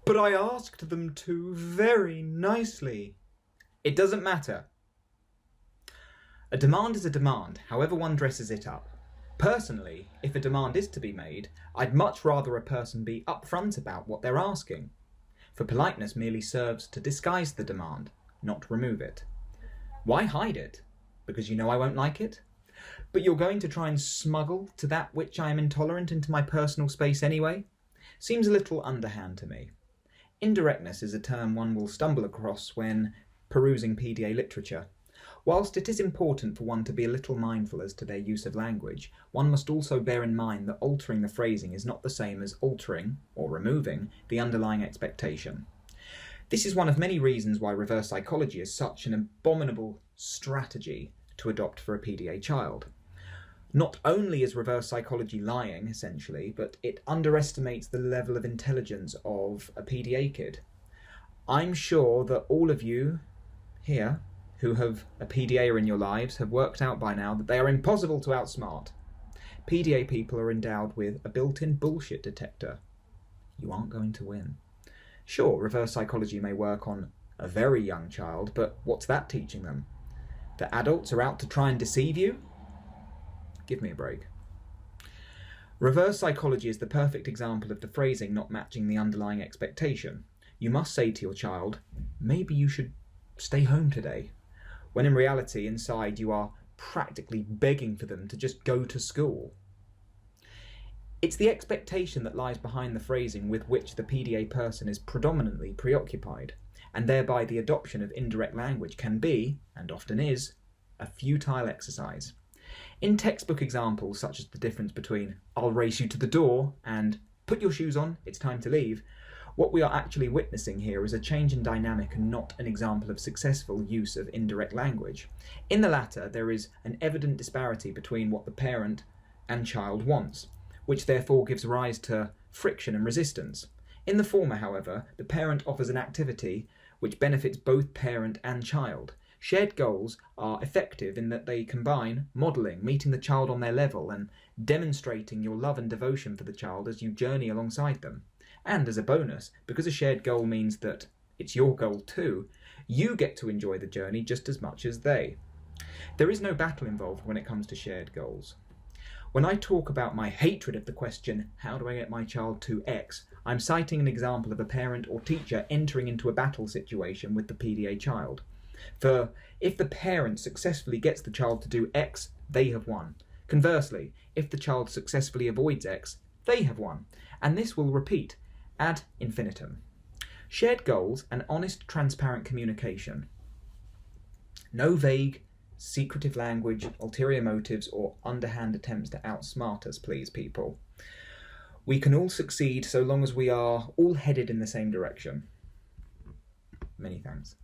But I asked them to very nicely. It doesn't matter. A demand is a demand, however one dresses it up. Personally, if a demand is to be made, I'd much rather a person be upfront about what they're asking. For politeness merely serves to disguise the demand, not remove it. Why hide it? Because you know I won't like it? But you're going to try and smuggle to that which I am intolerant into my personal space anyway? Seems a little underhand to me. Indirectness is a term one will stumble across when perusing PDA literature. Whilst it is important for one to be a little mindful as to their use of language, one must also bear in mind that altering the phrasing is not the same as altering, or removing, the underlying expectation. This is one of many reasons why reverse psychology is such an abominable strategy to adopt for a PDA child. Not only is reverse psychology lying, essentially, but it underestimates the level of intelligence of a PDA kid. I'm sure that all of you here who have a PDA in your lives have worked out by now that they are impossible to outsmart. PDA people are endowed with a built-in bullshit detector. You aren't going to win. Sure, reverse psychology may work on a very young child, but what's that teaching them? That adults are out to try and deceive you? Give me a break. Reverse psychology is the perfect example of the phrasing not matching the underlying expectation. You must say to your child, maybe you should stay home today, when in reality inside you are practically begging for them to just go to school. It's the expectation that lies behind the phrasing with which the PDA person is predominantly preoccupied, and thereby the adoption of indirect language can be, and often is, a futile exercise. In textbook examples such as the difference between "I'll race you to the door" and "put your shoes on, it's time to leave," what we are actually witnessing here is a change in dynamic and not an example of successful use of indirect language. In the latter, there is an evident disparity between what the parent and child wants, which therefore gives rise to friction and resistance. In the former, however, the parent offers an activity which benefits both parent and child. Shared goals are effective in that they combine modelling, meeting the child on their level, and demonstrating your love and devotion for the child as you journey alongside them. And as a bonus, because a shared goal means that it's your goal too, you get to enjoy the journey just as much as they. There is no battle involved when it comes to shared goals. When I talk about my hatred of the question, how do I get my child to X, I'm citing an example of a parent or teacher entering into a battle situation with the PDA child. For if the parent successfully gets the child to do X, they have won. Conversely, if the child successfully avoids X, they have won. And this will repeat ad infinitum. Shared goals and honest, transparent communication. No vague, secretive language, ulterior motives, or underhand attempts to outsmart us, please, people. We can all succeed so long as we are all headed in the same direction. Many thanks.